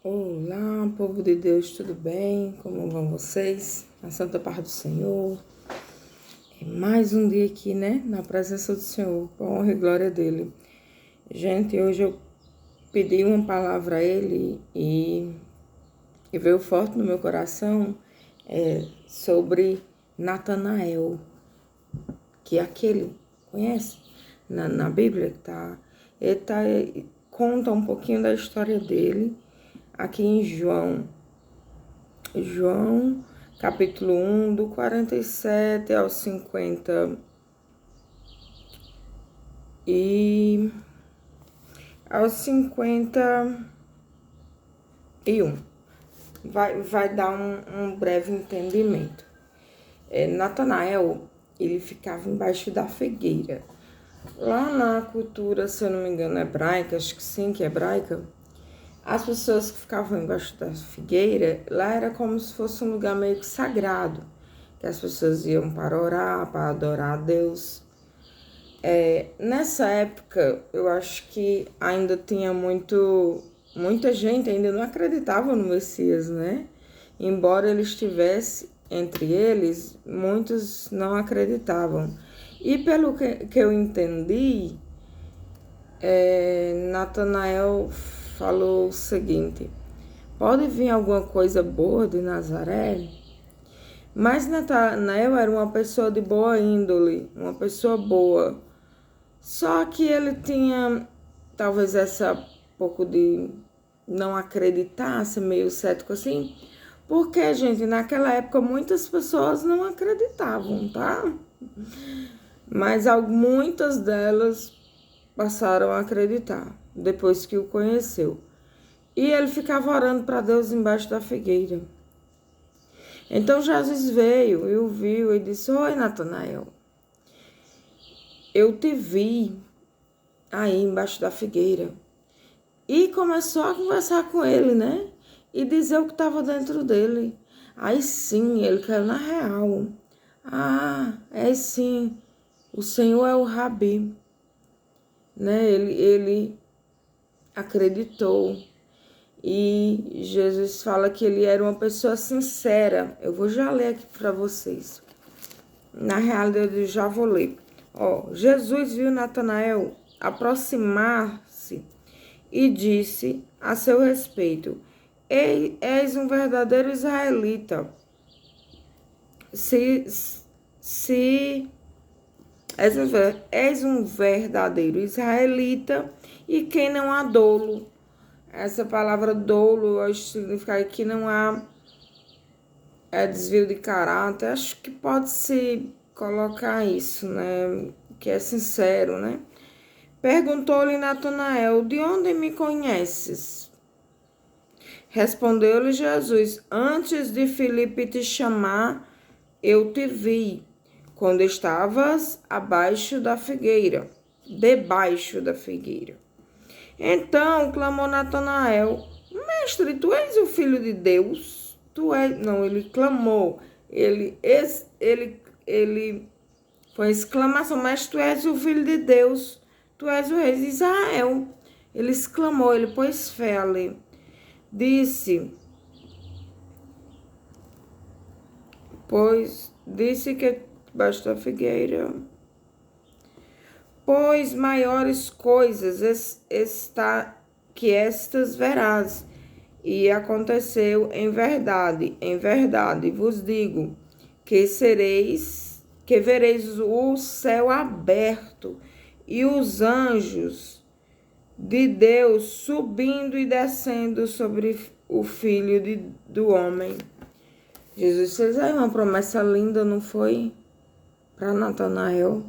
Olá, povo de Deus, tudo bem? Como vão vocês? A santa paz do Senhor. É mais um dia aqui, né? Na presença do Senhor, com honra e glória dele. Gente, hoje eu pedi uma palavra a ele e veio forte no meu coração sobre Natanael, que é aquele, conhece? Na Bíblia que tá. Conta um pouquinho da história dele aqui em João, capítulo 1, do 47 ao 50 e aos 51. Vai dar um breve entendimento. Natanael, ele ficava embaixo da figueira. Lá na cultura, se eu não me engano, hebraica, acho que sim, que é hebraica, as pessoas que ficavam embaixo da figueira, lá era como se fosse um lugar meio que sagrado, que as pessoas iam para orar, para adorar a Deus. Nessa época, eu acho que ainda tinha muita gente ainda não acreditava no Messias, né? Embora ele estivesse entre eles, muitos não acreditavam. E pelo que eu entendi, Natanael falou o seguinte: pode vir alguma coisa boa de Nazaré? Mas Natanael era uma pessoa de boa índole, uma pessoa boa. Só que ele tinha talvez essa pouco de não acreditar, ser meio cético assim. Porque, gente, naquela época muitas pessoas não acreditavam, tá? Mas muitas delas passaram a acreditar depois que o conheceu. E ele ficava orando para Deus embaixo da figueira. Então Jesus veio e o viu e disse: oi, Natanael, eu te vi aí embaixo da figueira. E começou a conversar com ele, né? E dizer o que estava dentro dele. Aí sim, ele caiu na real. É sim, o Senhor é o Rabi. Né? Ele acreditou. E Jesus fala que ele era uma pessoa sincera. Eu vou já ler aqui para vocês. Na realidade, eu já vou ler. Jesus viu Natanael aproximar-se e disse a seu respeito: és um verdadeiro israelita. És um verdadeiro israelita e quem não há dolo. Essa palavra dolo significa que não há desvio de caráter. Acho que pode-se colocar isso, né? Que é sincero, né? Perguntou-lhe Natanael: de onde me conheces? Respondeu-lhe Jesus: antes de Filipe te chamar, eu te vi, quando estavas debaixo da figueira. Então clamou Natanael: mestre, tu és o filho de Deus? Ele clamou. Ele foi exclamação: mestre, tu és o filho de Deus, tu és o rei de Israel. Ele exclamou, ele pôs fé ali. Disse que basta a figueira. Pois maiores coisas que estas verás. E aconteceu em verdade vos digo, que vereis o céu aberto e os anjos de Deus subindo e descendo sobre o Filho do Homem. Jesus fez aí uma promessa linda, não foi? Para Natanael.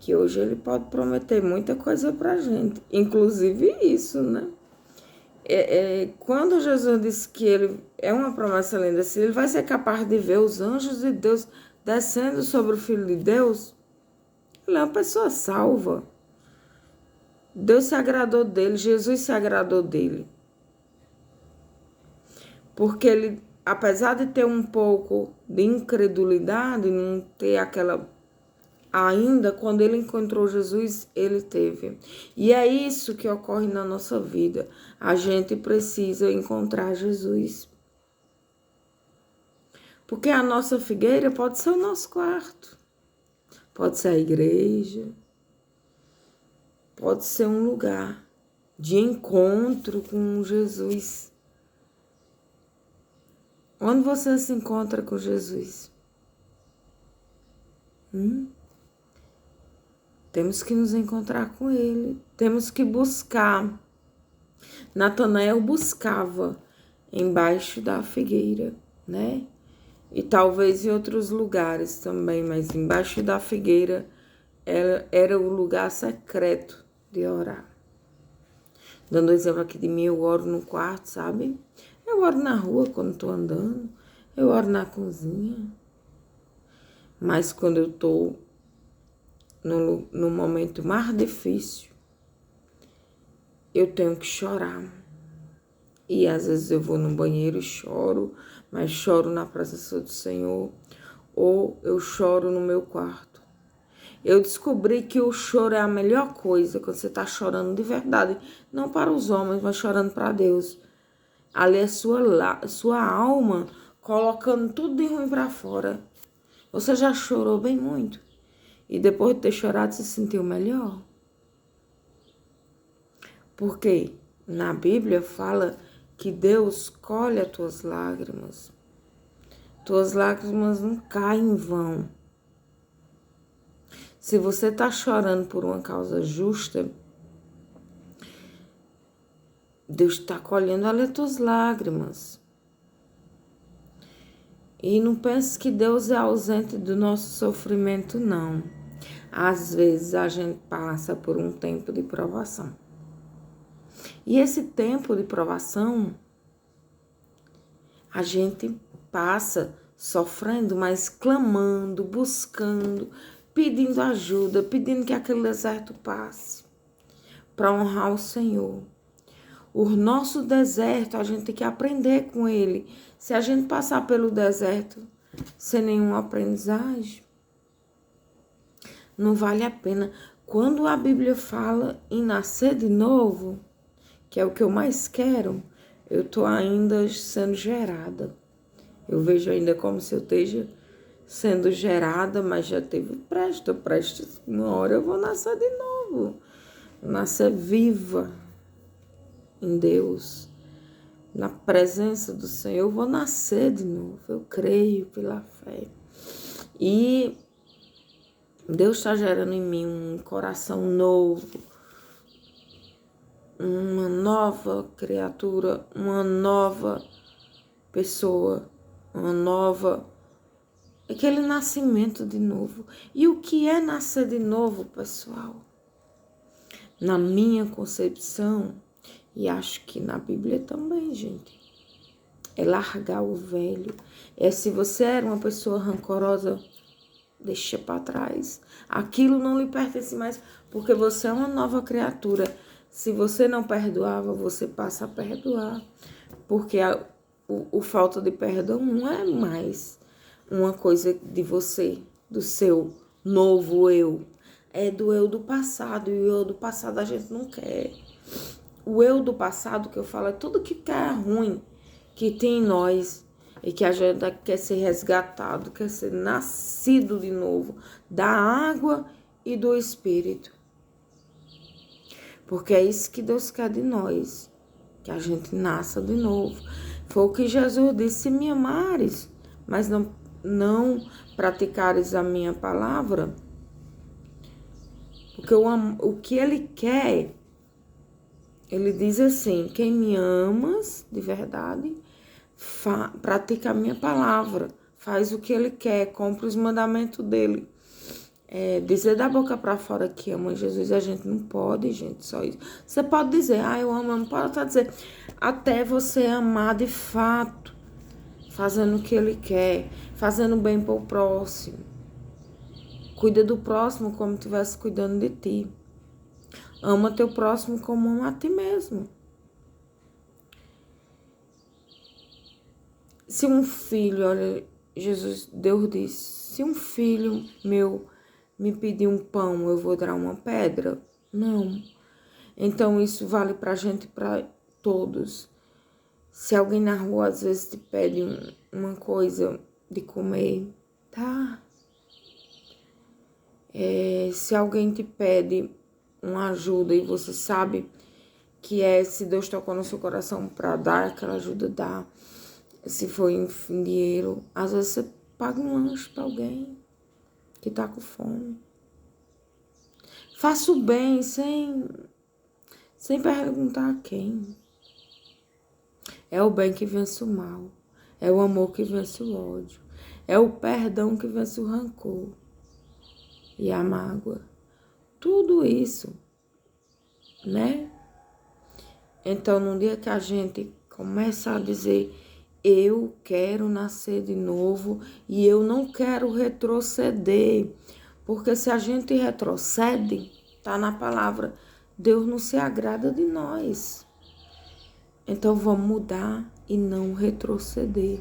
Que hoje ele pode prometer muita coisa pra gente, inclusive isso, né? Quando Jesus disse que ele é uma promessa linda, se ele vai ser capaz de ver os anjos de Deus descendo sobre o Filho de Deus, ele é uma pessoa salva. Deus se agradou dele, Jesus se agradou dele. Porque ele, apesar de ter um pouco de incredulidade, não ter ainda quando ele encontrou Jesus, ele teve. E é isso que ocorre na nossa vida. A gente precisa encontrar Jesus. Porque a nossa figueira pode ser o nosso quarto, pode ser a igreja, pode ser um lugar de encontro com Jesus. Onde você se encontra com Jesus? Temos que nos encontrar com Ele. Temos que buscar. Natanael buscava embaixo da figueira, né? E talvez em outros lugares também, mas embaixo da figueira era o lugar secreto de orar. Dando exemplo aqui de mim, eu oro no quarto, sabe? Eu oro na rua quando estou andando, eu oro na cozinha. Mas quando eu estou no momento mais difícil, eu tenho que chorar. E às vezes eu vou no banheiro e choro, mas choro na presença do Senhor, ou eu choro no meu quarto. Eu descobri que o choro é a melhor coisa, quando você está chorando de verdade, não para os homens, mas chorando para Deus. Ali é sua alma colocando tudo de ruim para fora. Você já chorou bem muito? E depois de ter chorado, se sentiu melhor? Porque na Bíblia fala que Deus colhe as tuas lágrimas. Tuas lágrimas não caem em vão. Se você está chorando por uma causa justa, Deus está colhendo ali as tuas lágrimas. E não pense que Deus é ausente do nosso sofrimento, não. Às vezes a gente passa por um tempo de provação. E esse tempo de provação, a gente passa sofrendo, mas clamando, buscando, pedindo ajuda, pedindo que aquele deserto passe, para honrar o Senhor. O nosso deserto, a gente tem que aprender com ele. Se a gente passar pelo deserto sem nenhuma aprendizagem, não vale a pena. Quando a Bíblia fala em nascer de novo, que é o que eu mais quero, eu estou ainda sendo gerada. Eu vejo ainda como se eu esteja sendo gerada, mas já teve prestes. Uma hora eu vou nascer de novo. Nascer viva em Deus, na presença do Senhor. Eu vou nascer de novo. Eu creio pela fé. E Deus está gerando em mim um coração novo, uma nova criatura, uma nova pessoa, aquele nascimento de novo. E o que é nascer de novo, pessoal? Na minha concepção, e acho que na Bíblia também, gente, é largar o velho. É, se você era uma pessoa rancorosa, deixa para trás. Aquilo não lhe pertence mais, porque você é uma nova criatura. Se você não perdoava, você passa a perdoar. Porque o falta de perdão não é mais uma coisa de você, do seu novo eu. É do eu do passado. E o eu do passado a gente não quer. O eu do passado que eu falo é tudo que é ruim que tem em nós. E que a gente quer ser resgatado, quer ser nascido de novo da água e do Espírito. Porque é isso que Deus quer de nós, que a gente nasça de novo. Foi o que Jesus disse: se me amares, mas não praticares a minha palavra, porque o que ele quer, ele diz assim: quem me amas de verdade, pratica a minha palavra, faz o que ele quer, cumpre os mandamentos dele. Dizer da boca para fora que ama Jesus, a gente não pode, gente, só isso. Você pode dizer, eu amo, não pode até dizer, até você amar de fato, fazendo o que ele quer, fazendo bem para o próximo. Cuida do próximo como estivesse cuidando de ti. Ama teu próximo como ama a ti mesmo. Se um filho, olha, Deus disse, se um filho meu me pedir um pão, eu vou dar uma pedra? Não. Então, isso vale pra gente e pra todos. Se alguém na rua, às vezes, te pede uma coisa de comer, tá? Se alguém te pede uma ajuda e você sabe que se Deus tocou no seu coração para dar aquela ajuda, dá. Se for em dinheiro, às vezes você paga um lanche para alguém que tá com fome. Faça o bem sem perguntar a quem. É o bem que vence o mal. É o amor que vence o ódio. É o perdão que vence o rancor e a mágoa. Tudo isso, né? Então, no dia que a gente começa a dizer, eu quero nascer de novo e eu não quero retroceder, porque se a gente retrocede, tá na palavra, Deus não se agrada de nós. Então, vamos mudar e não retroceder,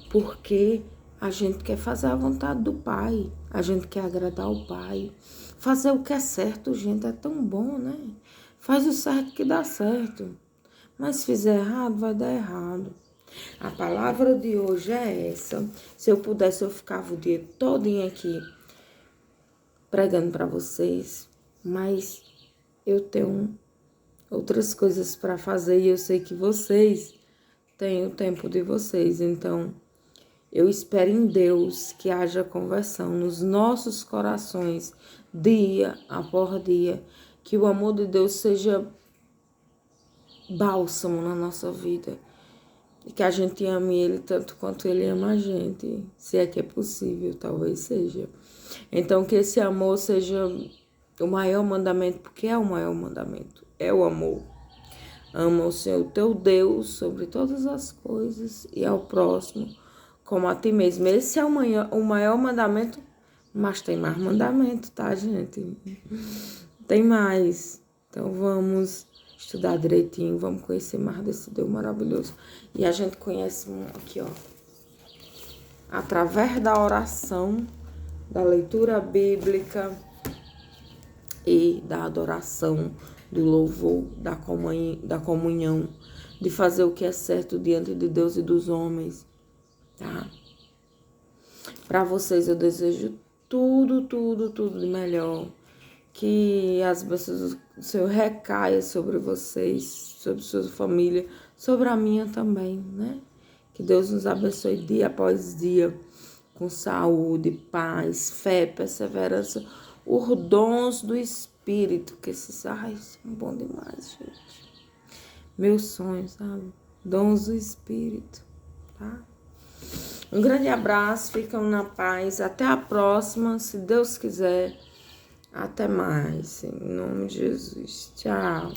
porque a gente quer fazer a vontade do Pai, a gente quer agradar o Pai. Fazer o que é certo, gente, é tão bom, né? Faz o certo que dá certo. Mas se fizer errado, vai dar errado. A palavra de hoje é essa. Se eu pudesse, eu ficava o dia todinho aqui pregando para vocês. Mas eu tenho outras coisas para fazer e eu sei que vocês têm o tempo de vocês. Então, eu espero em Deus que haja conversão nos nossos corações, dia após dia. Que o amor de Deus seja bálsamo na nossa vida. E que a gente ame Ele tanto quanto Ele ama a gente. Se é que é possível, talvez seja. Então, que esse amor seja o maior mandamento, porque é o maior mandamento. É o amor. Ama o Senhor teu Deus sobre todas as coisas e ao próximo como a ti mesmo. Esse é o maior mandamento, mas tem mais mandamento, tá, gente? Tem mais. Então vamos estudar direitinho, vamos conhecer mais desse Deus maravilhoso. E a gente conhece aqui, ó, através da oração, da leitura bíblica e da adoração, do louvor, da comunhão, de fazer o que é certo diante de Deus e dos homens, tá? Para vocês eu desejo tudo de melhor. Que as bênçãos do Senhor recaia sobre vocês, sobre sua família, sobre a minha também, né? Que Deus nos abençoe dia após dia, com saúde, paz, fé, perseverança, os dons do Espírito, que esses são bom demais, gente. Meus sonhos, sabe? Dons do Espírito, tá? Um grande abraço, ficam na paz. Até a próxima, se Deus quiser. Até mais, em nome de Jesus. Tchau.